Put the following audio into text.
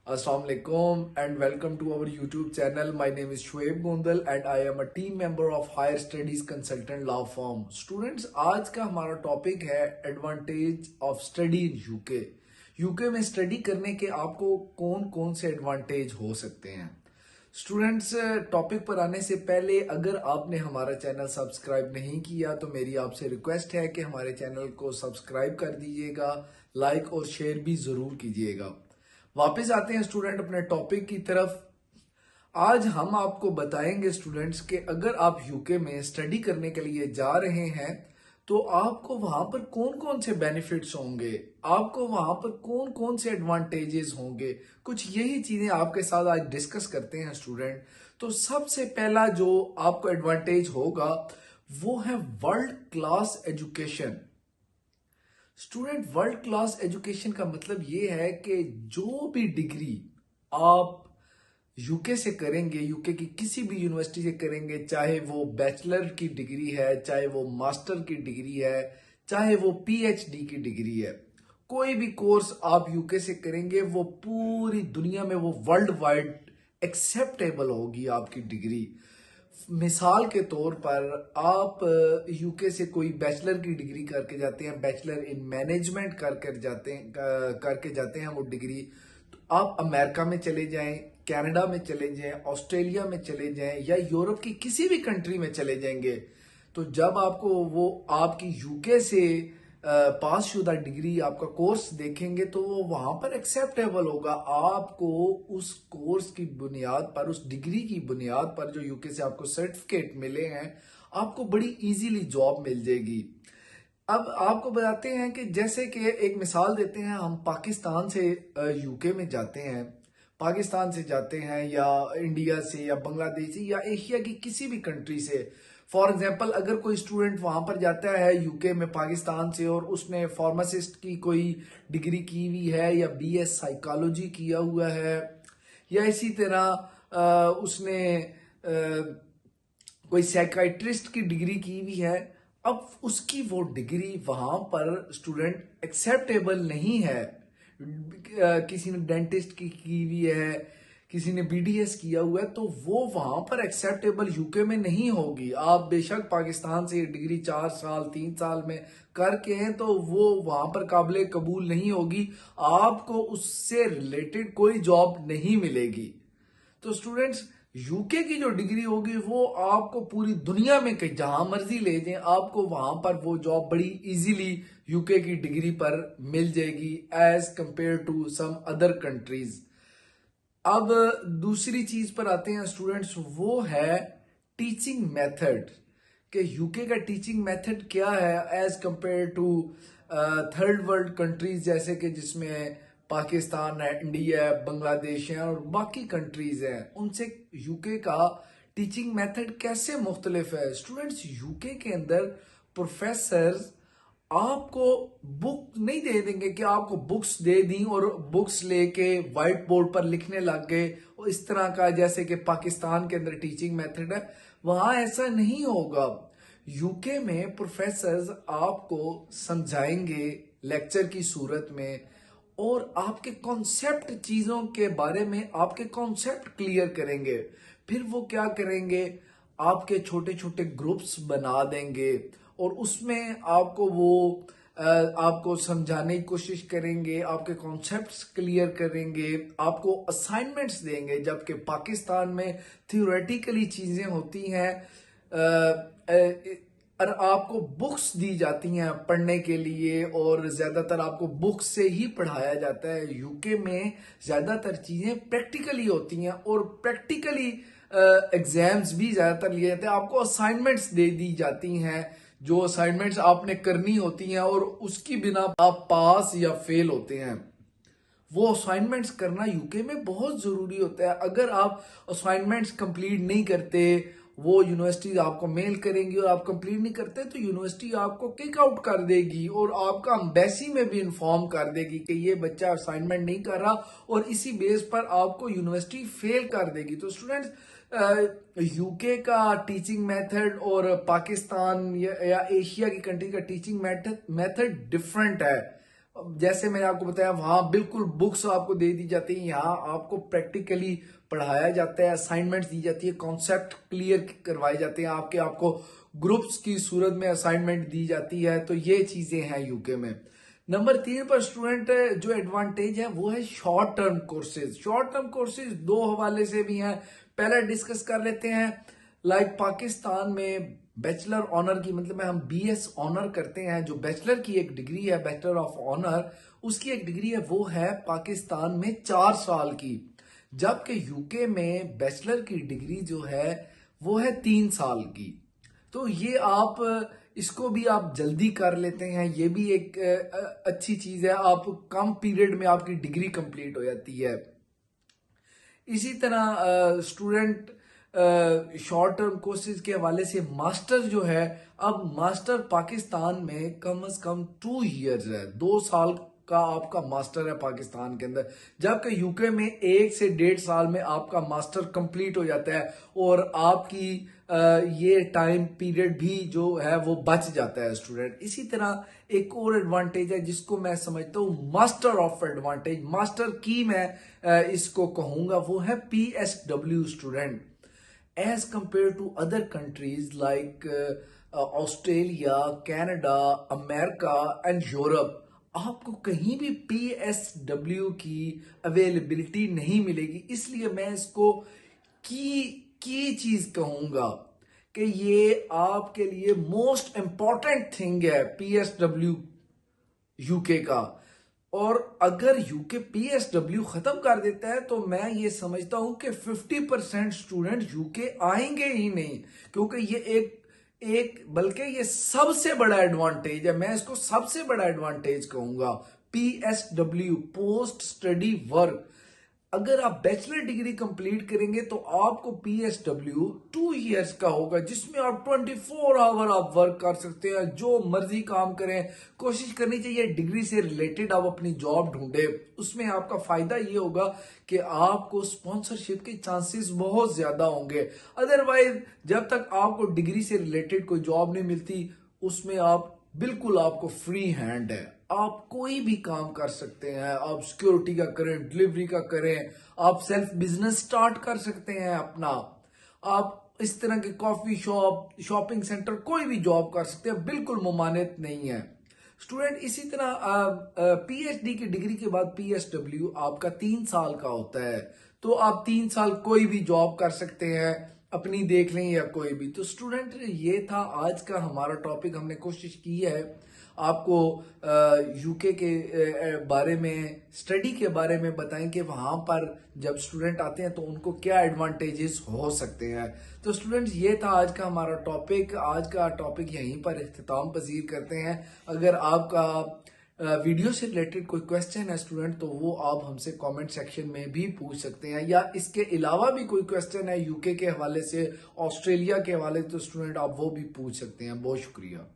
Assalamualaikum and welcome to our YouTube channel. My name is Shoaib Gondal and I am a team member of Higher Studies Consultant Law Firm. Students, आज का हमारा topic है advantage of study in UK. UK में study करने के आपको कौन कौन से एडवांटेज हो सकते हैं। स्टूडेंट्स, टॉपिक पर आने से पहले अगर आपने हमारा चैनल सब्सक्राइब नहीं किया तो मेरी आपसे रिक्वेस्ट है कि हमारे चैनल को सब्सक्राइब कर दीजिएगा, लाइक और शेयर भी जरूर कीजिएगा। वापस आते हैं स्टूडेंट अपने टॉपिक की तरफ। आज हम आपको बताएंगे स्टूडेंट्स कि अगर आप यूके में स्टडी करने के लिए जा रहे हैं तो आपको वहां पर कौन कौन से बेनिफिट्स होंगे, आपको वहां पर कौन कौन से एडवांटेजेस होंगे, कुछ यही चीजें आपके साथ आज डिस्कस करते हैं स्टूडेंट। तो सबसे पहला जो आपको एडवांटेज होगा वो है world class education. Student, world class education का मतलब ये है कि जो भी डिग्री आप यूके से करेंगे, यूके की किसी भी यूनिवर्सिटी से करेंगे, चाहे वो बैचलर की डिग्री है, चाहे वो मास्टर की डिग्री है, चाहे वो पीएचडी की डिग्री है, कोई भी कोर्स आप यूके से करेंगे वो पूरी दुनिया में वो वर्ल्ड वाइड एक्सेप्टेबल होगी आपकी डिग्री। मिसाल के तौर पर आप यूके से कोई बैचलर की डिग्री करके जाते हैं, बैचलर इन मैनेजमेंट करके जाते हैं वो डिग्री, तो आप अमेरिका में चले जाएं, कनाडा में चले जाएं, ऑस्ट्रेलिया में चले जाएं या यूरोप की किसी भी कंट्री में चले जाएंगे, तो जब आपको वो आपकी यूके से पास शुदा डिग्री आपका कोर्स देखेंगे तो वो वहां पर एक्सेप्टेबल होगा। आपको उस कोर्स की बुनियाद पर, उस डिग्री की बुनियाद पर जो यूके से आपको सर्टिफिकेट मिले हैं, आपको बड़ी इजीली जॉब मिल जाएगी। अब आपको बताते हैं कि जैसे कि एक मिसाल देते हैं, हम पाकिस्तान से यूके में जाते हैं, पाकिस्तान से जाते हैं या इंडिया से या बांग्लादेश से या एशिया की किसी भी कंट्री से। फॉर एग्जाम्पल, अगर कोई स्टूडेंट वहां पर जाता है यूके में पाकिस्तान से और उसने फार्मासिस्ट की कोई डिग्री की हुई है या बीएस साइकोलॉजी किया हुआ है या इसी तरह उसने कोई साइकाइट्रिस्ट की डिग्री की हुई है, अब उसकी वो डिग्री वहां पर स्टूडेंट एक्सेप्टेबल नहीं है। किसी ने डेंटिस्ट की हुई है, किसी ने बीडीएस किया हुआ है, तो वो वहां पर एक्सेप्टेबल यूके में नहीं होगी। आप बेशक पाकिस्तान से डिग्री 4 साल 3 साल में करके हैं तो वो वहां पर काबिल कबूल नहीं होगी, आपको उससे रिलेटेड कोई जॉब नहीं मिलेगी। तो स्टूडेंट्स, यूके की जो डिग्री होगी वो आपको पूरी दुनिया में कहीं जहां मर्जी ले जाएं, आपको वहां पर वो जॉब बड़ी इजीली यूके की डिग्री पर मिल जाएगी as compare to some other countries. अब दूसरी चीज पर आते हैं स्टूडेंट्स, वो है टीचिंग मेथड। कि यूके का टीचिंग मेथड क्या है as compare to third world countries, जैसे कि जिसमें पाकिस्तान है, इंडिया है, बांग्लादेश है और बाकी कंट्रीज हैं, उनसे यूके का टीचिंग मेथड कैसे मुख्तलिफ है। स्टूडेंट्स, यूके के अंदर प्रोफेसर्स आपको बुक नहीं दे देंगे कि आपको बुक्स दे दी और बुक्स लेके व्हाइट बोर्ड पर लिखने लग गए और इस तरह का जैसे कि पाकिस्तान के अंदर टीचिंग मेथड है, वहां ऐसा नहीं होगा। यूके में प्रोफेसर्स आपको समझाएंगे लेक्चर की सूरत में और आपके कॉन्सेप्ट, चीजों के बारे में आपके कॉन्सेप्ट क्लियर करेंगे। फिर वो क्या करेंगे, आपके छोटे छोटे ग्रुप्स बना देंगे और उसमें आपको वो आपको समझाने की कोशिश करेंगे, आपके कॉन्सेप्ट्स क्लियर करेंगे, आपको असाइनमेंट्स देंगे। जबकि पाकिस्तान में थियोरेटिकली चीजें होती हैं और आपको बुक्स दी जाती हैं पढ़ने के लिए और ज्यादातर आपको बुक्स से ही पढ़ाया जाता है। यूके में ज्यादातर चीजें प्रैक्टिकली होती हैं और प्रैक्टिकली एग्जाम्स भी ज्यादातर लिए जाते हैं। आपको असाइनमेंट्स दे दी जाती हैं, जो असाइनमेंट्स आपने करनी होती हैं और उसकी बिना आप पास या फेल होते हैं। वो असाइनमेंट्स करना यूके में बहुत जरूरी होता है। अगर आप असाइनमेंट्स कंप्लीट नहीं करते, वो यूनिवर्सिटी आपको मेल करेंगी और आप कंप्लीट नहीं करते तो यूनिवर्सिटी आपको किक आउट कर देगी और आपका एम्बेसी में भी इन्फॉर्म कर देगी कि ये बच्चा असाइनमेंट नहीं कर रहा और इसी बेस पर आपको यूनिवर्सिटी फेल कर देगी। तो स्टूडेंट्स, यूके का टीचिंग मेथड और पाकिस्तान या एशिया की कंट्री का टीचिंग मेथड डिफरेंट है। जैसे मैंने आपको बताया वहां बिल्कुल बुक्स आपको दे दी जाती है, यहाँ आपको प्रैक्टिकली पढ़ाया जाता है, असाइनमेंट्स दी जाती है, कॉन्सेप्ट क्लियर करवाए जाते हैं, आपको ग्रुप्स की सूरत में असाइनमेंट दी जाती है। तो ये चीजें हैं यूके में। नंबर 3 पर स्टूडेंट जो एडवांटेज है वो है short term courses. Short term courses दो हवाले से भी हैं, पहले डिस्कस कर लेते हैं। लाइक पाकिस्तान में बैचलर ऑनर की, मतलब हम बीएस ऑनर करते हैं, जो बैचलर की एक डिग्री है, बैचलर ऑफ ऑनर, उसकी एक डिग्री है, वो है पाकिस्तान में 4 साल की। जबकि यूके में बैचलर की डिग्री जो है वो है 3 साल की। तो ये आप इसको भी आप जल्दी कर लेते हैं, ये भी एक अच्छी चीज है, आप कम पीरियड में आपकी डिग्री कंप्लीट हो जाती है। इसी तरह स्टूडेंट शॉर्ट टर्म कोर्सेज के हवाले से मास्टर जो है, अब मास्टर पाकिस्तान में कम से कम 2 इयर्स है, 2 साल का आपका मास्टर है पाकिस्तान के अंदर। जबकि यूके में 1 से 1.5 साल में आपका मास्टर कंप्लीट हो जाता है और आपकी ये टाइम पीरियड भी जो है वो बच जाता है स्टूडेंट। इसी तरह एक और एडवांटेज है जिसको मैं समझता हूँ मास्टर ऑफ एडवांटेज, मास्टर की मैं इसको कहूंगा, वो है PSW student. As compare to other countries like Australia, Canada, America and Europe, आपको कहीं भी PSW की अवेलेबिलिटी नहीं मिलेगी। इसलिए मैं इसको की चीज कहूंगा कि ये आपके लिए मोस्ट इंपॉर्टेंट थिंग है PSW यूके का। और अगर यूके PSW खत्म कर देता है तो मैं ये समझता हूं कि 50% स्टूडेंट यूके आएंगे ही नहीं, क्योंकि ये एक बल्कि ये सबसे बड़ा एडवांटेज है, मैं इसको सबसे बड़ा एडवांटेज कहूंगा। PSW पोस्ट स्टडी वर्क, अगर आप बैचलर डिग्री कंप्लीट करेंगे तो आपको PSW 2 इयर्स का होगा, जिसमें आप 24 आवर आप वर्क कर सकते हैं, जो मर्जी काम करें। कोशिश करनी चाहिए डिग्री से रिलेटेड आप अपनी जॉब ढूंढे, उसमें आपका फायदा ये होगा कि आपको स्पॉन्सरशिप के चांसेस बहुत ज्यादा होंगे। अदरवाइज जब तक आपको डिग्री से रिलेटेड कोई जॉब नहीं मिलती, उसमें आप बिल्कुल आपको फ्री हैंड है, आप कोई भी काम कर सकते हैं। आप सिक्योरिटी का करें, डिलीवरी का करें, आप सेल्फ बिजनेस स्टार्ट कर सकते हैं अपना, आप इस तरह के कॉफी शॉप, शॉपिंग सेंटर, कोई भी जॉब कर सकते हैं, बिल्कुल ममानियत नहीं है स्टूडेंट। इसी तरह PhD की डिग्री के बाद PSW आपका 3 साल का होता है, तो आप 3 साल कोई भी जॉब कर सकते हैं, अपनी देख लें या कोई भी। तो स्टूडेंट ये था आज का हमारा टॉपिक। हमने कोशिश की है आपको यूके के बारे में, स्टडी के बारे में बताएं कि वहां पर जब स्टूडेंट आते हैं तो उनको क्या एडवांटेजेस हो सकते हैं। तो स्टूडेंट्स ये था आज का हमारा टॉपिक। आज का टॉपिक यहीं पर इख्तिताम पजीर करते हैं। अगर आपका वीडियो से रिलेटेड कोई क्वेश्चन है स्टूडेंट, तो वो आप हमसे कमेंट सेक्शन में भी पूछ सकते हैं, या इसके अलावा भी कोई क्वेश्चन है यूके के हवाले से, ऑस्ट्रेलिया के हवाले से, तो स्टूडेंट आप वो भी पूछ सकते हैं। बहुत शुक्रिया।